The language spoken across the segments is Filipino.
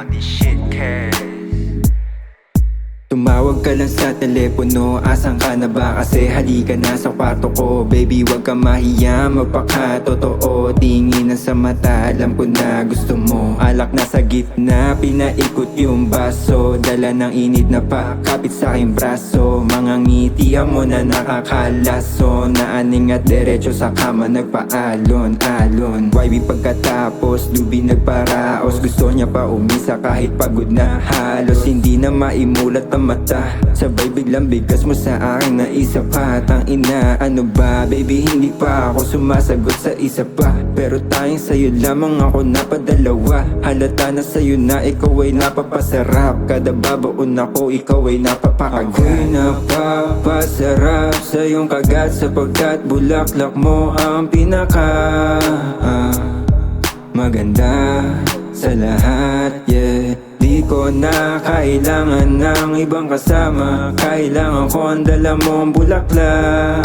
on this shit, cause tumawag ka lang sa telepono, asan ka na ba? Kasi halika na sa kwarto ko. Baby, wag ka mahiya, magpakatotoo. Tingin na sa mata, alam ko na gusto mo. Alak na sa gitna, pinaikot yung baso. Dala ng init na pakapit sa aking braso. Mga ngitian mo na nakakalaso. Naaning at derecho sa kama, nagpaalon-alon. YB pagkatapos, lubi nagparaos. Gusto niya pa umisa kahit pagod na halos. Hindi na maimulat ang mata, sabay biglang bigkas mo sa akin na isa pa. Tang ina, ano ba? Baby, hindi pa ako sumasagot sa isa pa. Pero tayong sa'yo lamang ako napadalawa. Halata na sa'yo na ikaw ay napapasarap. Kada babaon ako, ikaw ay napapakagat. Ako'y napapasarap sa iyong kagat, sapagkat bulaklak mo ang pinaka maganda sa lahat, yeah. Di ko na kailangan ng ibang kasama. Kailangan ko ang dala mong bulaklak.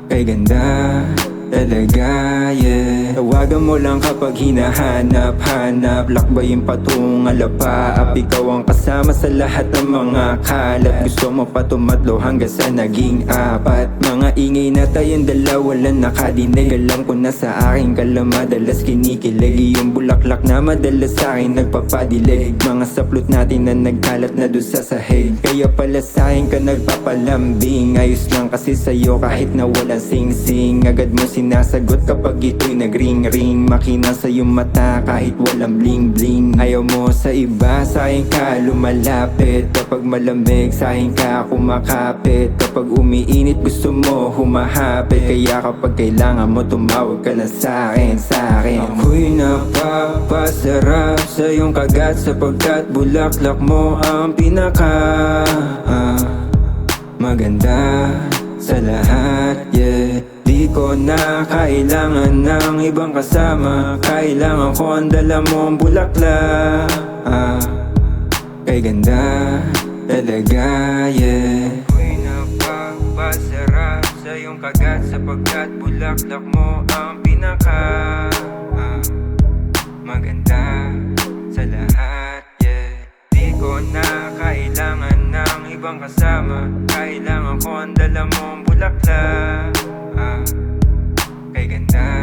Kay ganda talaga, yeah. Tawagan mo lang kapag hinahanap-hanap. Lakbayin patungong alapaap. Ikaw ang kasama sa lahat ng mga kalat. Gusto mo pa tumatlo hanggang sa naging apat. Mga ingay na tayong dalawa lang nakadinig. Alam ko na sa akin ka lang madalas kinikilig. Yung bulaklak na madalas sa akin nagpapadilig. Mga saplot natin na nagkalat na doon sa sahig. Kaya pala sa akin ka nagpapalambing. Ayos lang kasi sa'yo kahit na walang sing-sing. Agad mo sinasagot kapag ito'y nagring-ring. Makina sa iyong mata kahit walang bling-bling. Ayaw mo sa iba, sa akin ka lumalapit. Kapag malamig, sa akin ka kumakapit. Kapag umiinit, gusto mo humahapit. Kaya kapag kailangan mo, tumawag ka na sa akin, sa akin. Ako'y napapasarap sa iyong kagat, sapagkat bulaklak mo ang pinaka maganda sa lahat, yeah. Di ko na kailangan ng ibang kasama. Kailangan ko ang dala mong bulaklak. Kay ganda talaga, yeah. Ako'y napapasarap sa iyong kagat, sapagkat bulaklak mo ang pinaka maganda sa lahat, yeah. Di ko na kailangan ng ibang kasama. Kailangan ko ang dala mong bulaklak. Kay ganda